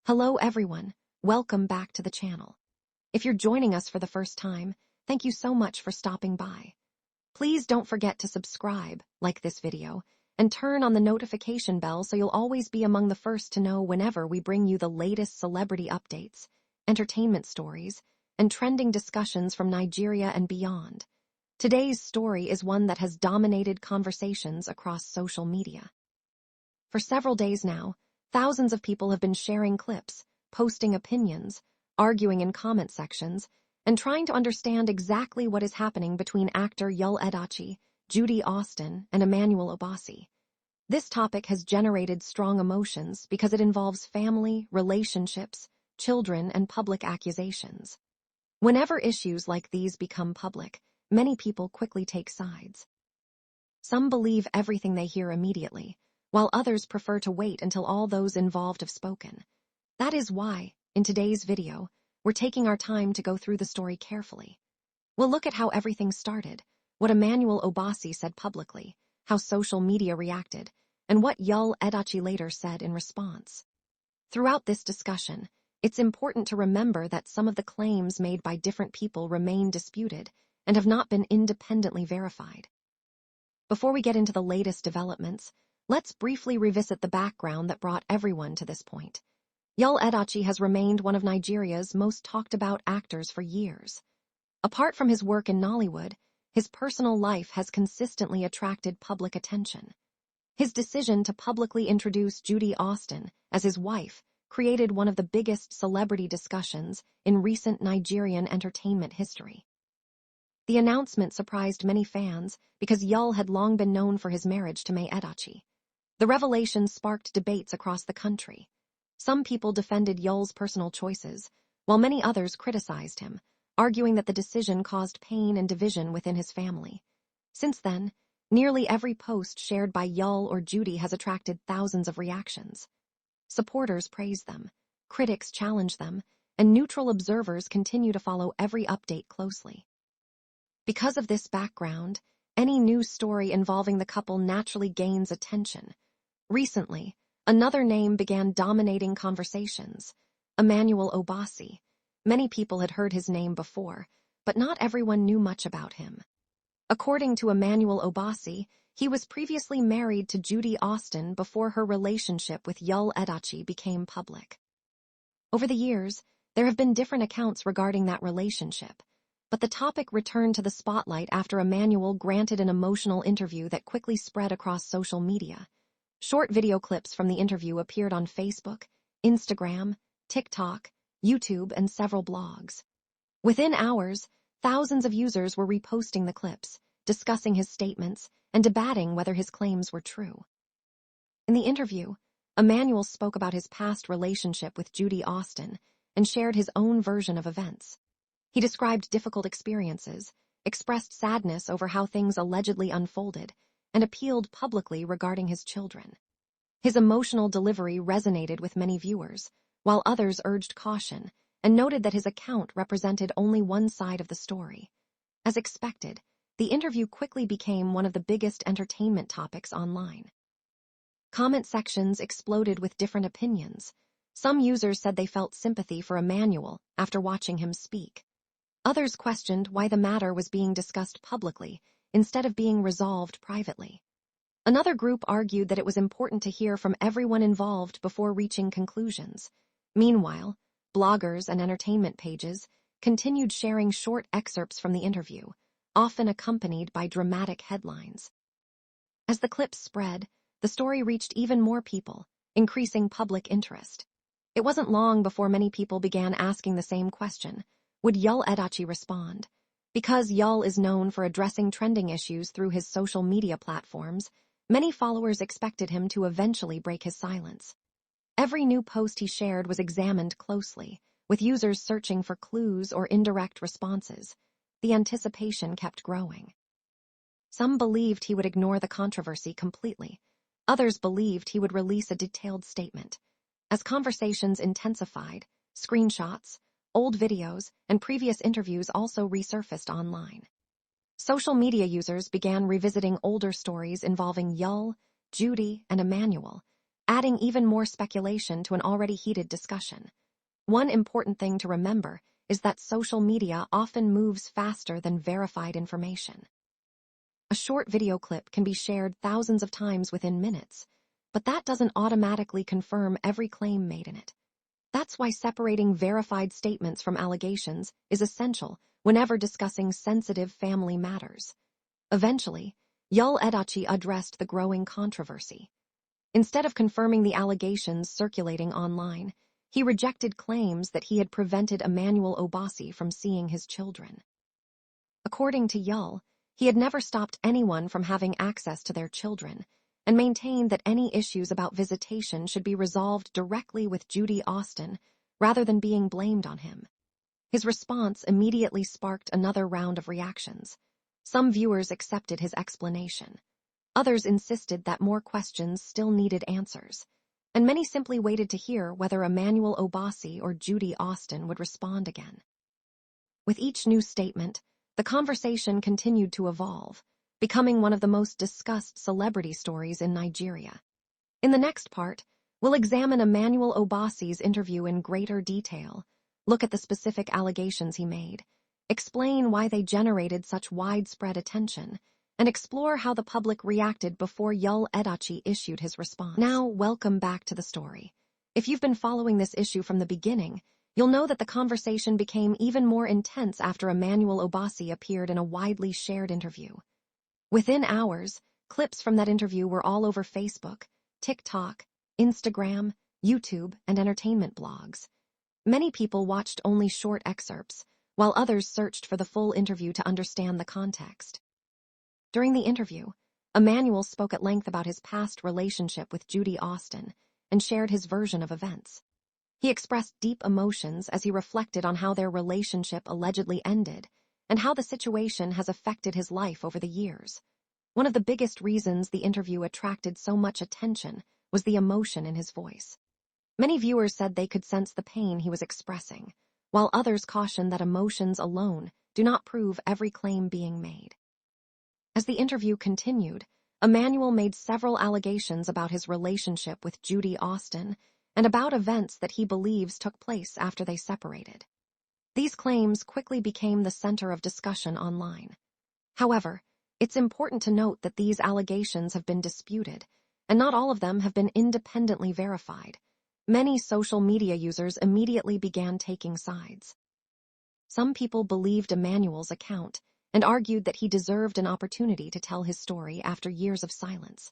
Hello everyone, welcome back to the channel. If you're joining us for the first time, thank you so much for stopping by. Please don't forget to subscribe, like this video, and turn on the notification bell so you'll always be among the first to know whenever we bring you the latest celebrity updates, entertainment stories, and trending discussions from Nigeria and beyond. Today's story is one that has dominated conversations across social media. For several days now, thousands of people have been sharing clips, posting opinions, arguing in comment sections, and trying to understand exactly what is happening between actor Edochie, Judy Austin, and Emmanuel Obasi. This topic has generated strong emotions because it involves family, relationships, children, and public accusations. Whenever issues like these become public, many people quickly take sides. Some believe everything they hear immediately, while others prefer to wait until all those involved have spoken. That is why, in today's video, we're taking our time to go through the story carefully. We'll look at how everything started, what Emmanuel Obasi said publicly, how social media reacted, and what Edochie later said in response. Throughout this discussion, it's important to remember that some of the claims made by different people remain disputed and have not been independently verified. Before we get into the latest developments, let's briefly revisit the background that brought everyone to this point. Edochie has remained one of Nigeria's most talked about actors for years. Apart from his work in Nollywood, his personal life has consistently attracted public attention. His decision to publicly introduce Judy Austin as his wife created one of the biggest celebrity discussions in recent Nigerian entertainment history. The announcement surprised many fans because had long been known for his marriage to Edochie. The revelation sparked debates across the country. Some people defended Yul's personal choices, while many others criticized him, arguing that the decision caused pain and division within his family. Since then, nearly every post shared by Yul or Judy has attracted thousands of reactions. Supporters praise them, critics challenge them, and neutral observers continue to follow every update closely. Because of this background, any news story involving the couple naturally gains attention. Recently, another name began dominating conversations: Emmanuel Obasi. Many people had heard his name before, but not everyone knew much about him. According to Emmanuel Obasi, he was previously married to Judy Austin before her relationship with Edochie became public. Over the years, there have been different accounts regarding that relationship, but the topic returned to the spotlight after Emmanuel granted an emotional interview that quickly spread across social media. Short video clips from the interview appeared on Facebook, Instagram, TikTok, YouTube, and several blogs. Within hours, thousands of users were reposting the clips, discussing his statements, and debating whether his claims were true. In the interview, Emmanuel spoke about his past relationship with Judy Austin and shared his own version of events. He described difficult experiences, expressed sadness over how things allegedly unfolded, and appealed publicly regarding his children. His emotional delivery resonated with many viewers, while others urged caution and noted that his account represented only one side of the story. As expected, the interview quickly became one of the biggest entertainment topics online. Comment sections exploded with different opinions. Some users said they felt sympathy for Emmanuel after watching him speak. Others questioned why the matter was being discussed publicly instead of being resolved privately. Another group argued that it was important to hear from everyone involved before reaching conclusions. Meanwhile, bloggers and entertainment pages continued sharing short excerpts from the interview, often accompanied by dramatic headlines. As the clips spread, the story reached even more people, increasing public interest. It wasn't long before many people began asking the same question: would Edochie respond? Because is known for addressing trending issues through his social media platforms, many followers expected him to eventually break his silence. Every new post he shared was examined closely, with users searching for clues or indirect responses. The anticipation kept growing. Some believed he would ignore the controversy completely. Others believed he would release a detailed statement. As conversations intensified, screenshots, old videos, and previous interviews also resurfaced online. Social media users began revisiting older stories involving Judy, and Emmanuel, adding even more speculation to an already heated discussion. One important thing to remember is that social media often moves faster than verified information. A short video clip can be shared thousands of times within minutes, but that doesn't automatically confirm every claim made in it. That's why separating verified statements from allegations is essential whenever discussing sensitive family matters. Eventually, Edochie addressed the growing controversy. Instead of confirming the allegations circulating online, he rejected claims that he had prevented Emmanuel Obasi from seeing his children. According to Yul, he had never stopped anyone from having access to their children, and maintained that any issues about visitation should be resolved directly with Judy Austin rather than being blamed on him. His response immediately sparked another round of reactions. Some viewers accepted his explanation. Others insisted that more questions still needed answers, and many simply waited to hear whether Emmanuel Obasi or Judy Austin would respond again. With each new statement, the conversation continued to evolve, becoming one of the most discussed celebrity stories in Nigeria. In the next part, we'll examine Emmanuel Obasi's interview in greater detail, look at the specific allegations he made, explain why they generated such widespread attention, and explore how the public reacted before Edochie issued his response. Now, welcome back to the story. If you've been following this issue from the beginning, you'll know that the conversation became even more intense after Emmanuel Obasi appeared in a widely shared interview. Within hours, clips from that interview were all over Facebook, TikTok, Instagram, YouTube, and entertainment blogs. Many people watched only short excerpts, while others searched for the full interview to understand the context. During the interview, Emmanuel spoke at length about his past relationship with Judy Austin and shared his version of events. He expressed deep emotions as he reflected on how their relationship allegedly ended and how the situation has affected his life over the years. One of the biggest reasons the interview attracted so much attention was the emotion in his voice. Many viewers said they could sense the pain he was expressing, while others cautioned that emotions alone do not prove every claim being made. As the interview continued, Emmanuel made several allegations about his relationship with Judy Austin and about events that he believes took place after they separated. These claims quickly became the center of discussion online. However, it's important to note that these allegations have been disputed, and not all of them have been independently verified. Many social media users immediately began taking sides. Some people believed Emmanuel's account and argued that he deserved an opportunity to tell his story after years of silence.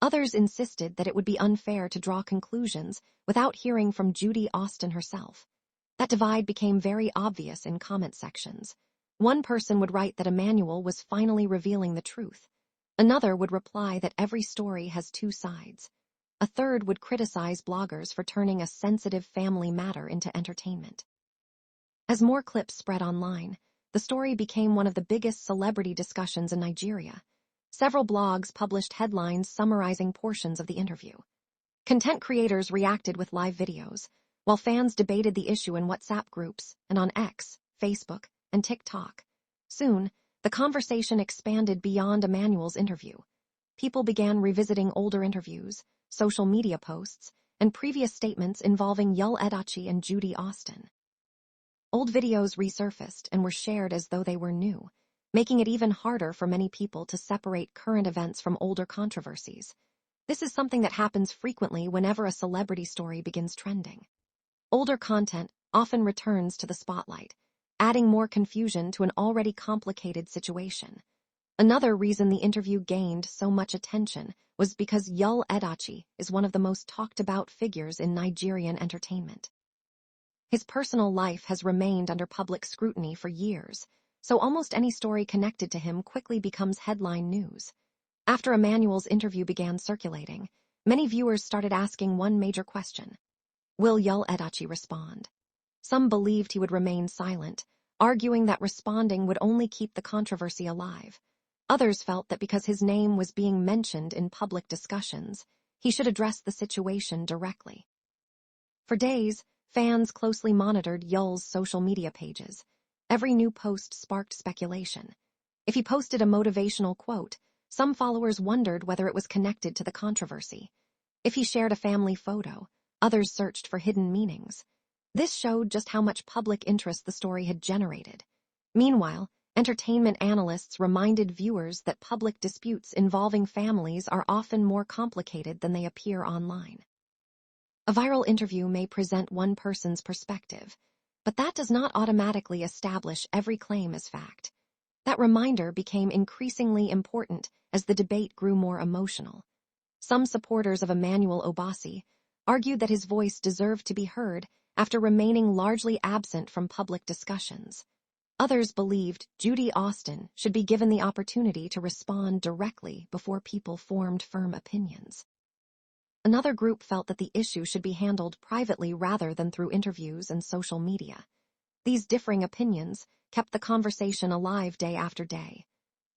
Others insisted that it would be unfair to draw conclusions without hearing from Judy Austin herself. That divide became very obvious in comment sections. One person would write that Emmanuel was finally revealing the truth. Another would reply that every story has two sides. A third would criticize bloggers for turning a sensitive family matter into entertainment. As more clips spread online, the story became one of the biggest celebrity discussions in Nigeria. Several blogs published headlines summarizing portions of the interview. Content creators reacted with live videos, while fans debated the issue in WhatsApp groups and on X, Facebook, and TikTok. Soon, the conversation expanded beyond Emmanuel's interview. People began revisiting older interviews, social media posts, and previous statements involving Edochie and Judy Austin. Old videos resurfaced and were shared as though they were new, making it even harder for many people to separate current events from older controversies. This is something that happens frequently whenever a celebrity story begins trending. Older content often returns to the spotlight, adding more confusion to an already complicated situation. Another reason the interview gained so much attention was because Edochie is one of the most talked about figures in Nigerian entertainment. His personal life has remained under public scrutiny for years, so almost any story connected to him quickly becomes headline news. After Emmanuel's interview began circulating, many viewers started asking one major question: will Edochie respond? Some believed he would remain silent, arguing that responding would only keep the controversy alive. Others felt that because his name was being mentioned in public discussions, he should address the situation directly. For days, fans closely monitored Yul's social media pages. Every new post sparked speculation. If he posted a motivational quote, some followers wondered whether it was connected to the controversy. If he shared a family photo, others searched for hidden meanings. This showed just how much public interest the story had generated. Meanwhile, entertainment analysts reminded viewers that public disputes involving families are often more complicated than they appear online. A viral interview may present one person's perspective, but that does not automatically establish every claim as fact. That reminder became increasingly important as the debate grew more emotional. Some supporters of Emmanuel Obasi argued that his voice deserved to be heard after remaining largely absent from public discussions. Others believed Judy Austin should be given the opportunity to respond directly before people formed firm opinions. Another group felt that the issue should be handled privately rather than through interviews and social media. These differing opinions kept the conversation alive day after day.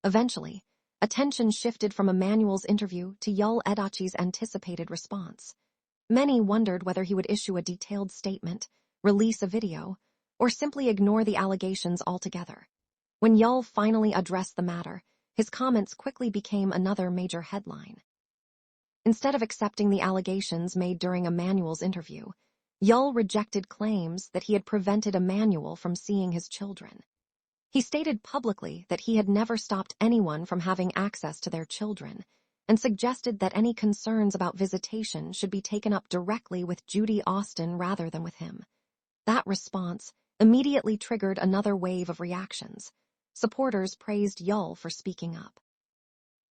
Eventually, attention shifted from Emmanuel's interview to Edochie's anticipated response. Many wondered whether he would issue a detailed statement, release a video, or simply ignore the allegations altogether. When finally addressed the matter, his comments quickly became another major headline. Instead of accepting the allegations made during Emmanuel's interview, rejected claims that he had prevented Emmanuel from seeing his children. He stated publicly that he had never stopped anyone from having access to their children, and suggested that any concerns about visitation should be taken up directly with Judy Austin rather than with him. That response immediately triggered another wave of reactions. Supporters praised for speaking up.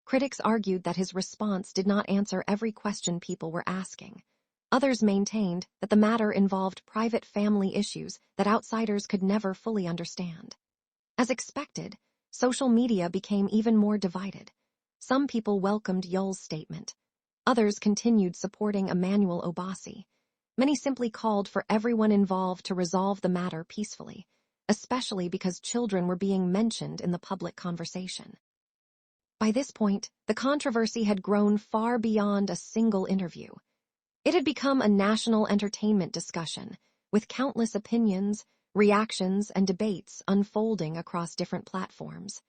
Critics argued that his response did not answer every question people were asking. Others maintained that the matter involved private family issues that outsiders could never fully understand. As expected, social media became even more divided. Some people welcomed Yul's statement. Others continued supporting Emmanuel Obasi. Many simply called for everyone involved to resolve the matter peacefully, especially because children were being mentioned in the public conversation. By this point, the controversy had grown far beyond a single interview. It had become a national entertainment discussion, with countless opinions, reactions, and debates unfolding across different platforms.